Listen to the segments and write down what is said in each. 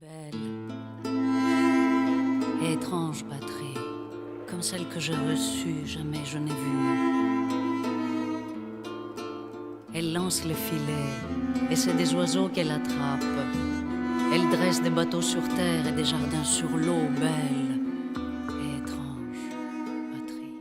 Belle et étrange patrie, comme celle que j'ai reçue, jamais je n'ai vue. Elle lance le filet, et c'est des oiseaux qu'elle attrape. Elle dresse des bateaux sur terre et des jardins sur l'eau, belle et étrange patrie.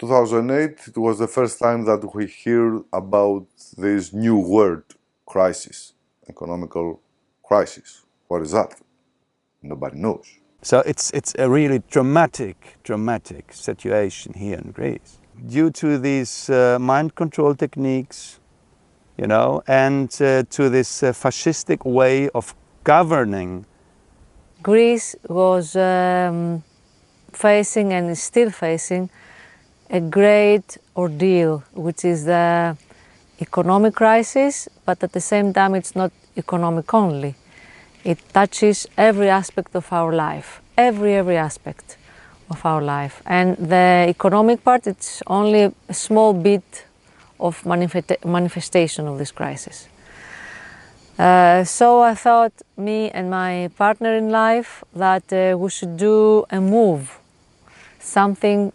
In 2008, it was the first time that we hear about this new word, crisis, economical crisis. What is that? Nobody knows. So it's a really dramatic situation here in Greece. Due to these mind control techniques, you know, and to this fascistic way of governing. Greece was facing and is still facing a great ordeal, which is the economic crisis, but at the same time it's not economic only. It touches every aspect of our life, every aspect of our life. And the economic part, it's only a small bit of manifestation of this crisis. So I thought, me and my partner in life, that we should do a move, something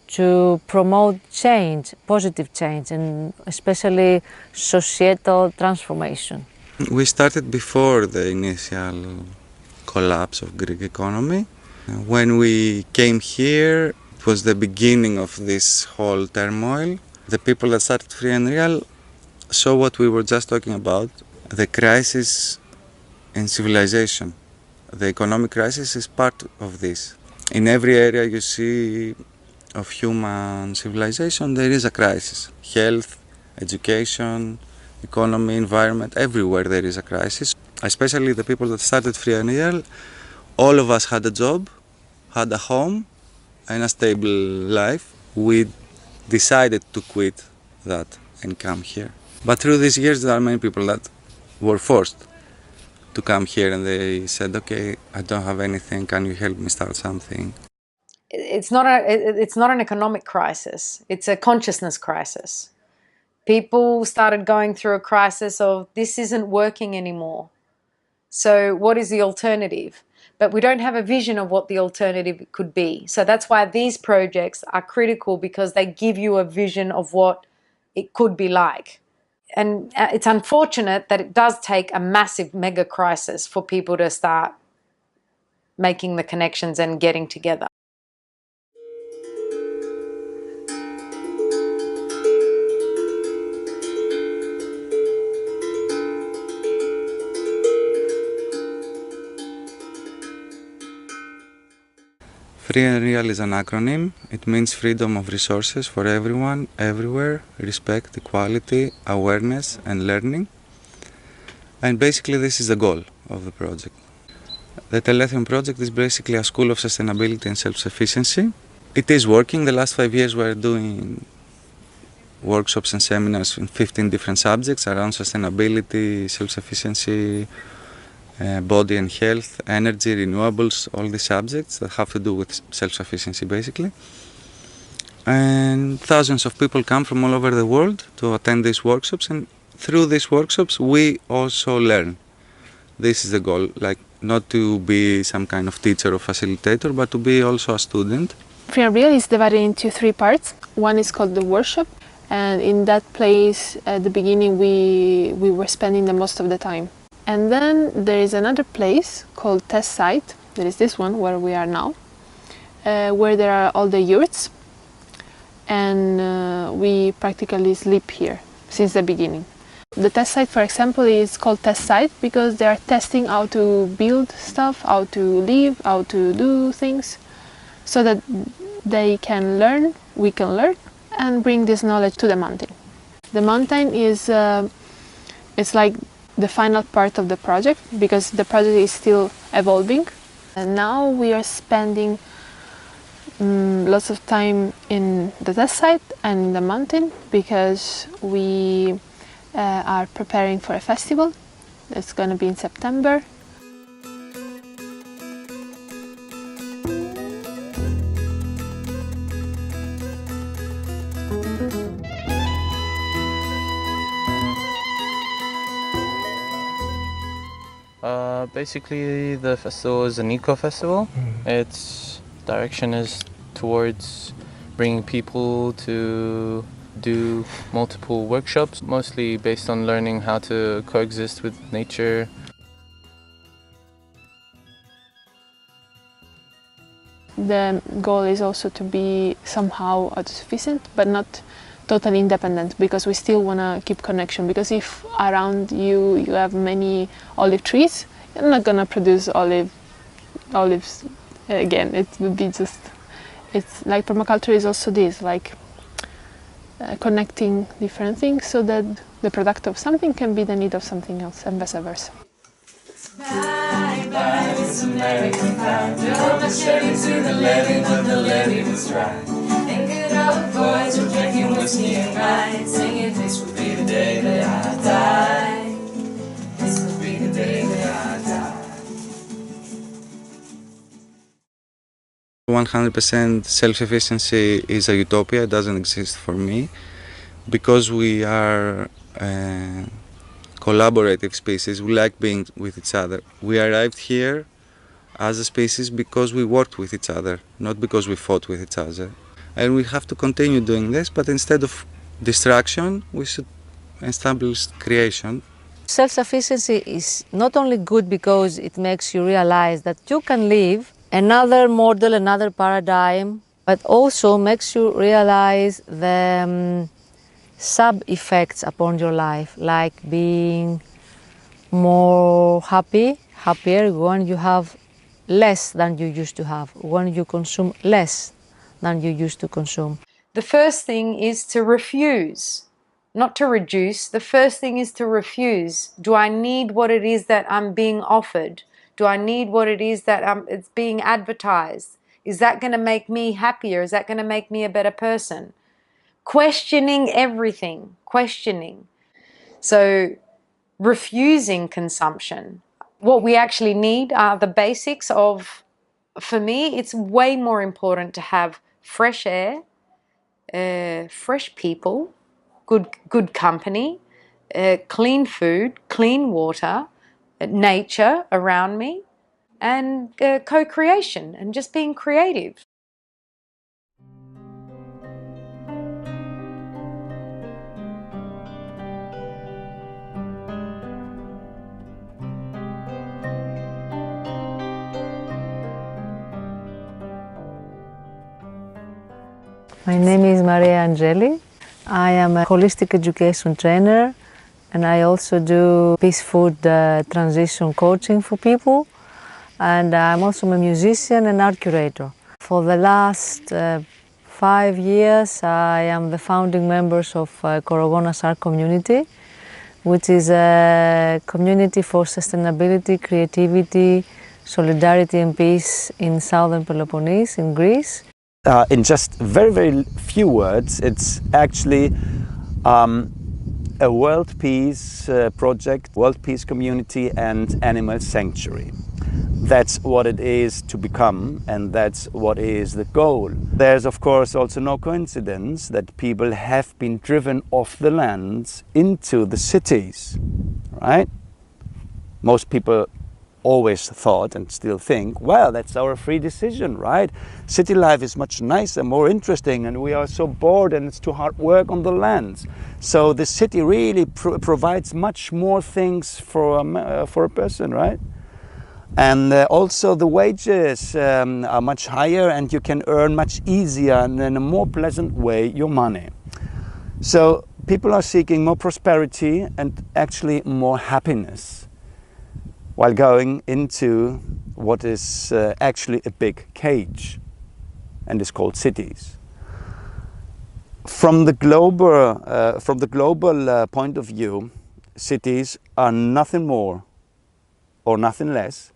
to promote change, positive change, and especially societal transformation. We started before the initial collapse of Greek economy. When we came here, it was the beginning of this whole turmoil. The people that started Free and Real saw what we were just talking about, the crisis in civilization. The economic crisis is part of this. In every area you see of human civilization, there is a crisis. Health, education, economy, environment, everywhere there is a crisis. Especially the people that started Free and Real, all of us had a job, had a home and a stable life. We decided to quit that and come here. But through these years there are many people that were forced to come here and they said, okay, I don't have anything, can you help me start something? It's not an economic crisis, it's a consciousness crisis. People started going through a crisis of this isn't working anymore. So what is the alternative? But we don't have a vision of what the alternative could be. So that's why these projects are critical, because they give you a vision of what it could be like. And it's unfortunate that it does take a massive mega crisis for people to start making the connections and getting together. Free and Real is an acronym. It means freedom of resources for everyone, everywhere, respect, equality, awareness and learning. And basically this is the goal of the project. The Telethon project is basically a school of sustainability and self-sufficiency. It is working. The last 5 years we're doing workshops and seminars in 15 different subjects around sustainability, self-sufficiency, body and health, energy, renewables, all these subjects that have to do with self-sufficiency basically. And thousands of people come from all over the world to attend these workshops, and through these workshops we also learn. This is the goal, like not to be some kind of teacher or facilitator, but to be also a student. Free and Real is divided into 3 parts. One is called the workshop, and in that place at the beginning we were spending the most of the time. And then there is another place called test site, there is this one where we are now, where there are all the yurts, and we practically sleep here since the beginning. The test site, for example, is called test site because they are testing how to build stuff, how to live, how to do things, so that they can learn, we can learn, and bring this knowledge to the mountain. The mountain is, it's like the final part of the project, because the project is still evolving. And now we are spending lots of time in the test site and in the mountain because we are preparing for a festival. It's going to be in September. Basically, the festival is an eco-festival. Its direction is towards bringing people to do multiple workshops, mostly based on learning how to coexist with nature. The goal is also to be somehow autosufficient, but not totally independent, because we still want to keep connection. Because if around you have many olive trees, you're not going to produce olives again. It would be just, it's like permaculture is also this, like connecting different things so that the product of something can be the need of something else, and vice versa. Bye, bye, Miss American pie. Drove my Chevy to the levee, but the levee was dry. And good old boys were drinking whiskey and rye, singing, this will be the day that I die. This will be the day that I die. 100% self-sufficiency is a utopia. It doesn't exist for me because we are collaborative species. We like being with each other. We arrived here as a species because we worked with each other, not because we fought with each other. And we have to continue doing this, but instead of destruction, we should establish creation. Self-sufficiency is not only good because it makes you realize that you can live another model, another paradigm, but also makes you realize the sub-effects upon your life, like being more happier when you have less than you used to have, when you consume less than you used to consume. The first thing is to refuse, not to reduce. The first thing is to refuse. Do I need what it is that I'm being offered? Do I need what it is that it's being advertised? Is that going to make me happier? Is that going to make me a better person? Questioning everything, questioning. So refusing consumption. What we actually need are the basics of, for me, it's way more important to have fresh air, fresh people, good company, clean food, clean water, nature around me, and co-creation and just being creative. My name is Maria Angeli. I am a holistic education trainer, and I also do peace food transition coaching for people. And I'm also a musician and art curator. For the last 5 years, I am the founding members of Korogonas Art Community, which is a community for sustainability, creativity, solidarity and peace in southern Peloponnese, in Greece. In just very, very few words, it's actually a world peace project, world peace community and animal sanctuary. That's what it is to become, and that's what is the goal. There's of course also no coincidence that people have been driven off the lands into the cities, right? Most people always thought and still think, well, that's our free decision, right? City life is much nicer, more interesting, and we are so bored and it's too hard work on the lands. So the city really provides much more things for a person, right? And also the wages are much higher, and you can earn much easier and in a more pleasant way your money. So people are seeking more prosperity and actually more happiness, while going into what is actually a big cage and is called cities. From the global point of view, cities are nothing more or nothing less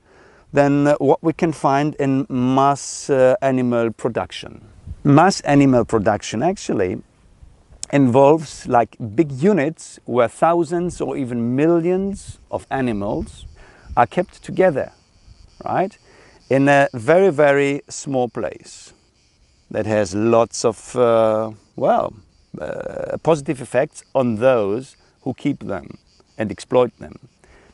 than what we can find in mass animal production. Mass animal production actually involves like big units where thousands or even millions of animals are kept together, right? In a very, very small place that has lots of, positive effects on those who keep them and exploit them.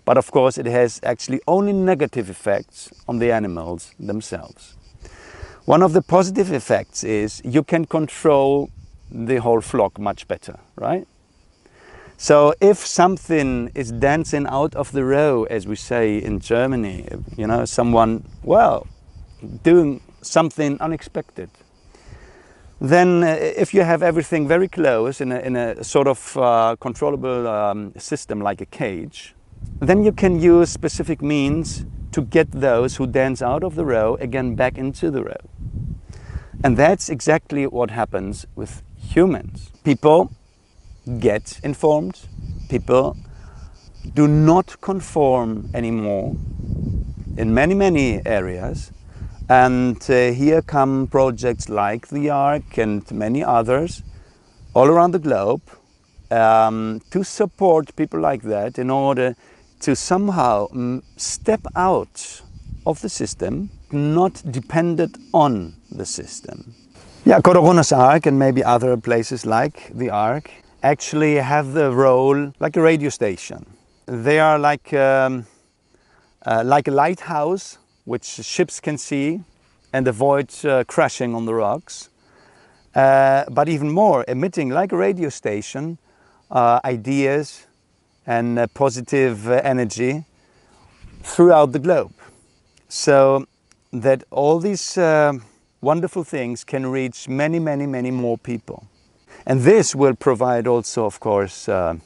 But of course it has actually only negative effects on the animals themselves. One of the positive effects is you can control the whole flock much better, right? So if something is dancing out of the row, as we say in Germany, you know, someone, doing something unexpected, then if you have everything very close in a sort of controllable system like a cage, then you can use specific means to get those who dance out of the row again back into the row. And that's exactly what happens with humans. People get informed, people do not conform anymore in many areas. And here come projects like the Ark and many others all around the globe to support people like that in order to somehow step out of the system, not dependent on the system. Yeah, Corona's Ark and maybe other places like the Ark actually have the role like a radio station. They are like a lighthouse which ships can see and avoid crashing on the rocks. But even more, emitting like a radio station, ideas and positive energy throughout the globe. So that all these wonderful things can reach many more people. And this will provide also, of course, a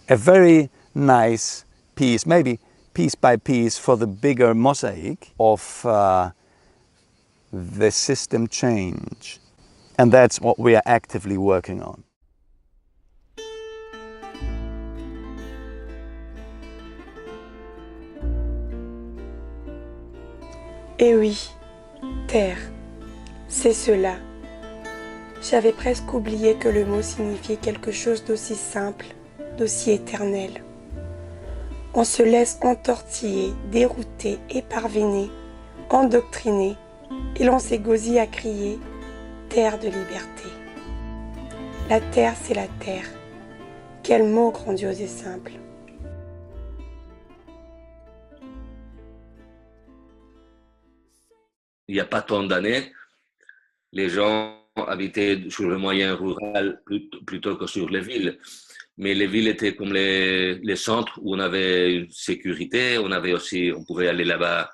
very nice piece, maybe piece by piece, for the bigger mosaic of the system change. And that's what we are actively working on. Eh oui, terre, c'est cela. J'avais presque oublié que le mot signifiait quelque chose d'aussi simple, d'aussi éternel. On se laisse entortiller, dérouter, éparviner, endoctriner, et l'on s'égosille à crier « terre de liberté ». La terre, c'est la terre. Quel mot grandiose et simple. Il n'y a pas tant d'années, les gens habitaient sur le moyen rural plutôt que sur les villes. Mais les villes étaient comme les centres où on avait une sécurité, on pouvait aller là-bas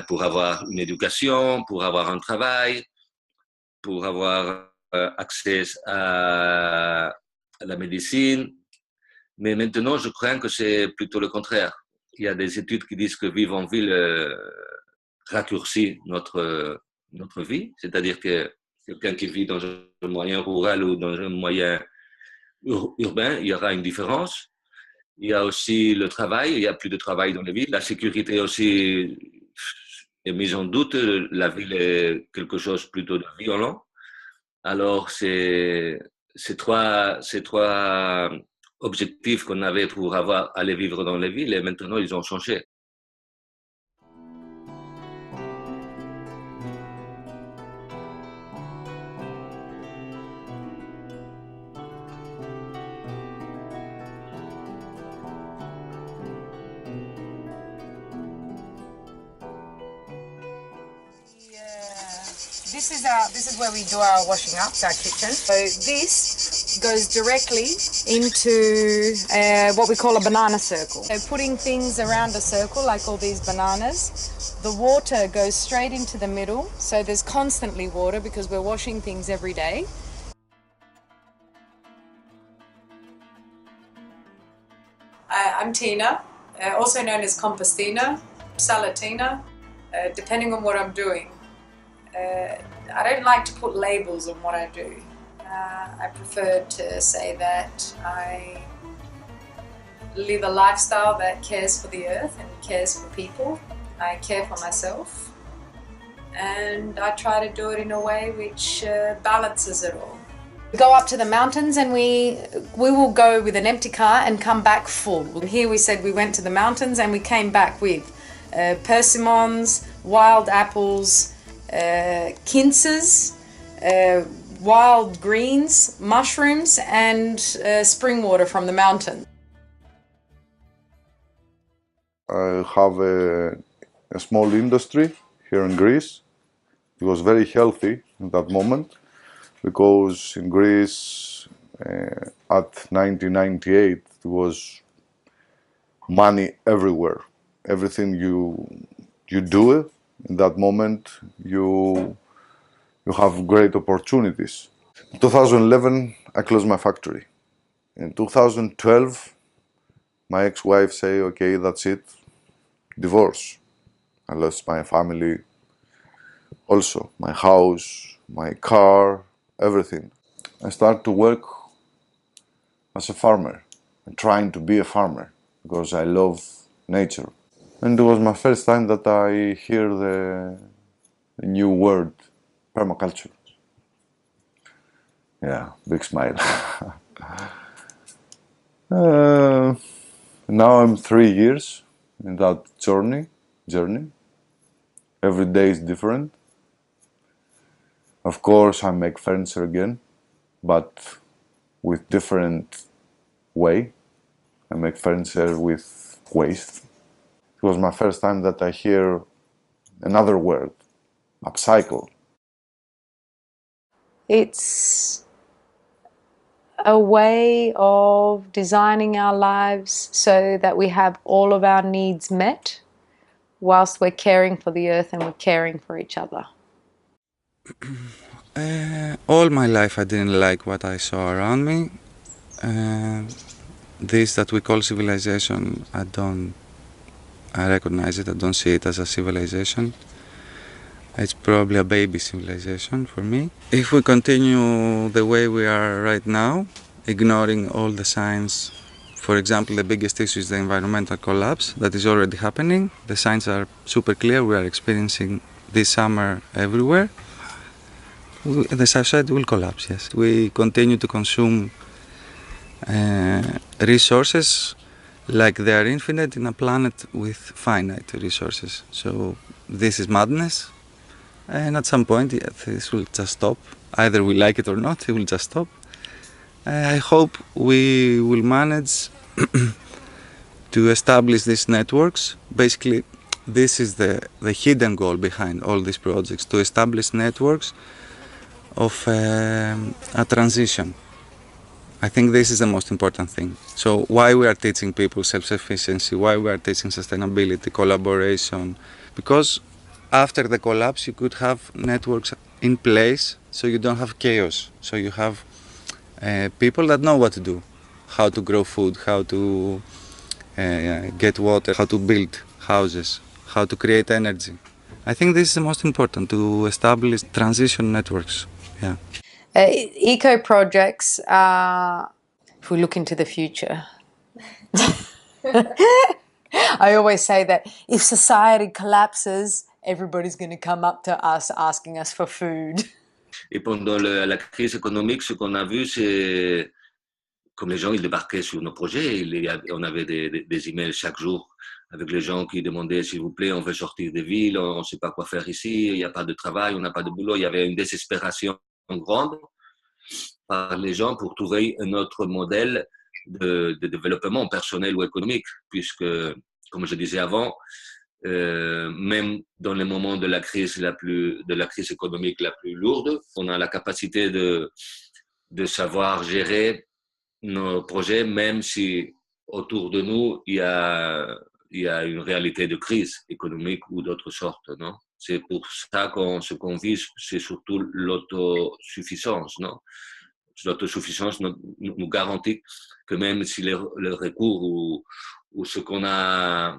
pour avoir une éducation, pour avoir un travail, pour avoir accès à la médecine. Mais maintenant, je crains que c'est plutôt le contraire. Il y a des études qui disent que vivre en ville raccourcit notre vie, c'est-à-dire que quelqu'un qui vit dans un moyen rural ou dans un moyen urbain, il y aura une différence. Il y a aussi le travail, il n'y a plus de travail dans les villes. La sécurité aussi est mise en doute. La ville est quelque chose plutôt de violent. Alors, ces trois objectifs qu'on avait pour aller vivre dans les villes, et maintenant, ils ont changé. This is where we do our washing up, our kitchen. So this goes directly into what we call a banana circle. So putting things around a circle, like all these bananas, the water goes straight into the middle. So there's constantly water because we're washing things every day. I'm Tina, also known as compostina, salatina, depending on what I'm doing. I don't like to put labels on what I do. I prefer to say that I live a lifestyle that cares for the earth and cares for people. I care for myself and I try to do it in a way which balances it all. We go up to the mountains and we will go with an empty car and come back full. Here we said we went to the mountains and we came back with persimmons, wild apples, quinces, wild greens, mushrooms and spring water from the mountain. I have a small industry here in Greece. It was very healthy in that moment because in Greece at 1998 it was money everywhere. Everything you do it in that moment you have great opportunities. In 2011 I closed my factory. In 2012 my ex-wife say, okay, that's it, divorce. I lost my family also, my house, my car, everything. I started to work as a farmer and trying to be a farmer because I love nature. And it was my first time that I hear the new word, permaculture. Yeah, big smile. Now I'm 3 years in that journey. Every day is different. Of course, I make furniture again, but with different way. I make furniture with waste. It was my first time that I hear another word, upcycle. It's a way of designing our lives so that we have all of our needs met whilst we're caring for the earth and we're caring for each other. All my life I didn't like what I saw around me. This that we call civilization, I recognize it, I don't see it as a civilization. It's probably a baby civilization for me. If we continue the way we are right now, ignoring all the signs, for example, the biggest issue is the environmental collapse that is already happening. The signs are super clear, we are experiencing this summer everywhere. The society will collapse, yes. We continue to consume resources like they are infinite in a planet with finite resources. So this is madness. And at some point, yeah, this will just stop. Either we like it or not, it will just stop. I hope we will manage to establish these networks. Basically, this is the hidden goal behind all these projects, to establish networks of a transition. I think this is the most important thing. So why we are teaching people self-sufficiency, why we are teaching sustainability, collaboration, because after the collapse, you could have networks in place so you don't have chaos. So you have people that know what to do, how to grow food, how to get water, how to build houses, how to create energy. I think this is the most important, to establish transition networks. Yeah. Eco projects are, if we look into the future, I always say that if society collapses, everybody's going to come up to us asking us for food. Et pendant la crise économique, ce qu'on a vu, c'est comme les gens ils débarquaient sur nos projets, on avait des emails chaque jour avec les gens qui demandaient s'il vous plaît, on veut sortir des villes, on ne sait pas quoi faire ici, il n'y a pas de travail, on n'a pas de boulot. Il y avait une désespération grande par les gens pour trouver un autre modèle de développement personnel ou économique, puisque, comme je disais avant, même dans les moments de la crise économique la plus lourde, on a la capacité de savoir gérer nos projets, même si autour de nous il y a une réalité de crise économique ou d'autres sortes, non? C'est pour ça ce qu'on vise, c'est surtout l'autosuffisance, non? L'autosuffisance nous garantit que même si le recours ou ce qu'on a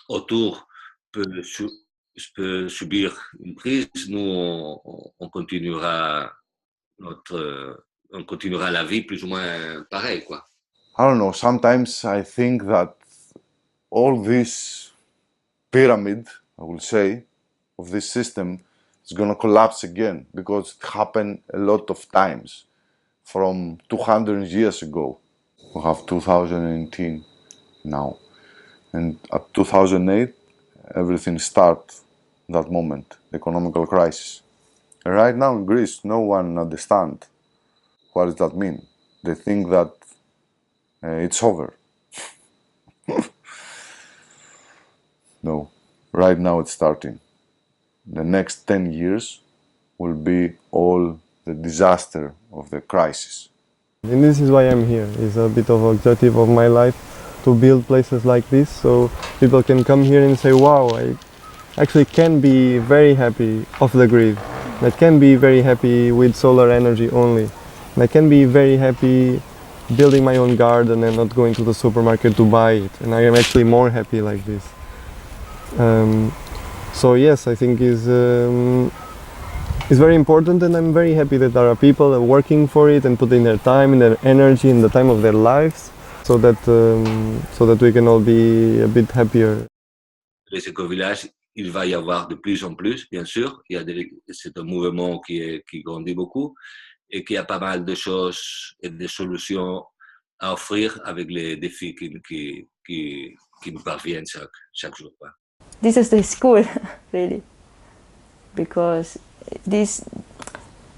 autour peut subir une crise, nous on continuera la vie plus ou moins pareil, quoi. I don't know, sometimes I think that all this pyramid, I will say, of this system is going to collapse again, because it happened a lot of times from 200 years ago. We have 2018 now, and at 2008 everything started that moment, the economical crisis. And right now in Greece, no one understands what does that mean. They think that it's over. No, right now it's starting. The next 10 years will be all the disaster of the crisis. And this is why I'm here. It's a bit of an objective of my life to build places like this, so people can come here and say, wow, I actually can be very happy off the grid. I can be very happy with solar energy only. And I can be very happy building my own garden and not going to the supermarket to buy it. And I am actually more happy like this. So yes, I think it's very important, and I'm very happy that there are people that are working for it and putting their time and their energy and the time of their lives so that we can all be a bit happier. Les éco-villages, il va y avoir de plus en plus, bien sûr. C'est un mouvement qui grandit beaucoup et qui a pas mal de choses et de solutions à offrir avec les défis qui nous parviennent chaque jour. This is the school, really, because this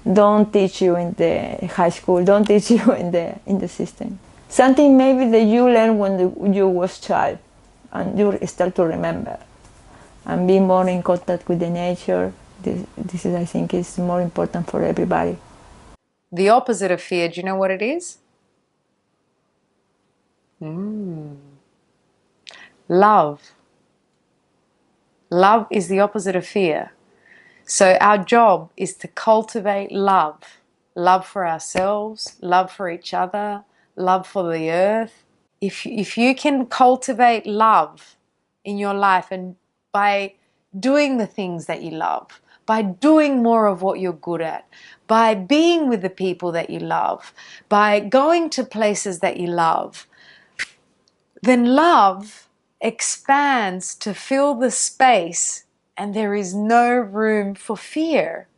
don't teach you in the high school, don't teach you in the system. Something maybe that you learn when you was child, and you start to remember, and be more in contact with the nature. This is, I think, is more important for everybody. The opposite of fear, do you know what it is? Love. Love is the opposite of fear. So our job is to cultivate love. Love for ourselves, love for each other, love for the earth. If you can cultivate love in your life, and by doing the things that you love, by doing more of what you're good at, by being with the people that you love, by going to places that you love, then love expands to fill the space, and there is no room for fear.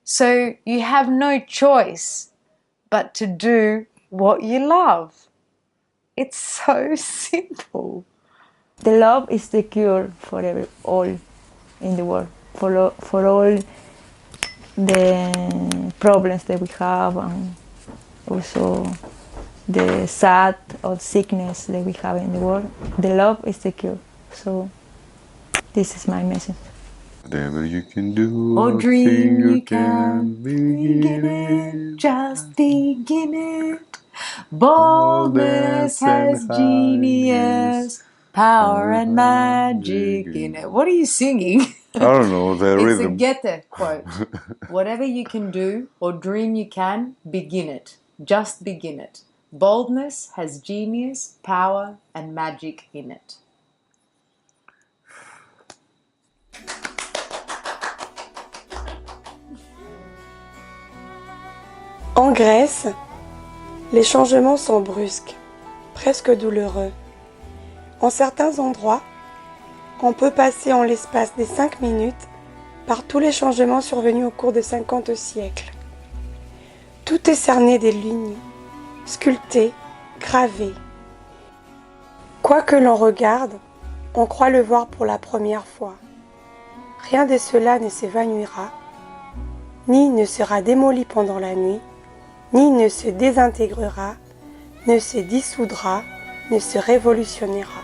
So you have no choice but to do what you love. It's so simple. The love is the cure for all in the world, for all the problems that we have, and also the sad or sickness that we have in the world. The love is the cure. So this is my message. Whatever you can do Or dream you can, begin it, just begin it. Boldness has genius, power and magic in it. What are you singing? I don't know, the rhythm. It's a Goethe quote. Whatever you can do or dream you can, begin it. Just begin it. Boldness has genius, power and magic in it. En Grèce, les changements sont brusques, presque douloureux. En certains endroits, on peut passer en l'espace des 5 minutes par tous les changements survenus au cours de 50 siècles. Tout est cerné des lignes, sculpté, gravé. Quoi que l'on regarde, on croit le voir pour la première fois. Rien de cela ne s'évanouira, ni ne sera démoli pendant la nuit, ni ne se désintégrera, ne se dissoudra, ne se révolutionnera.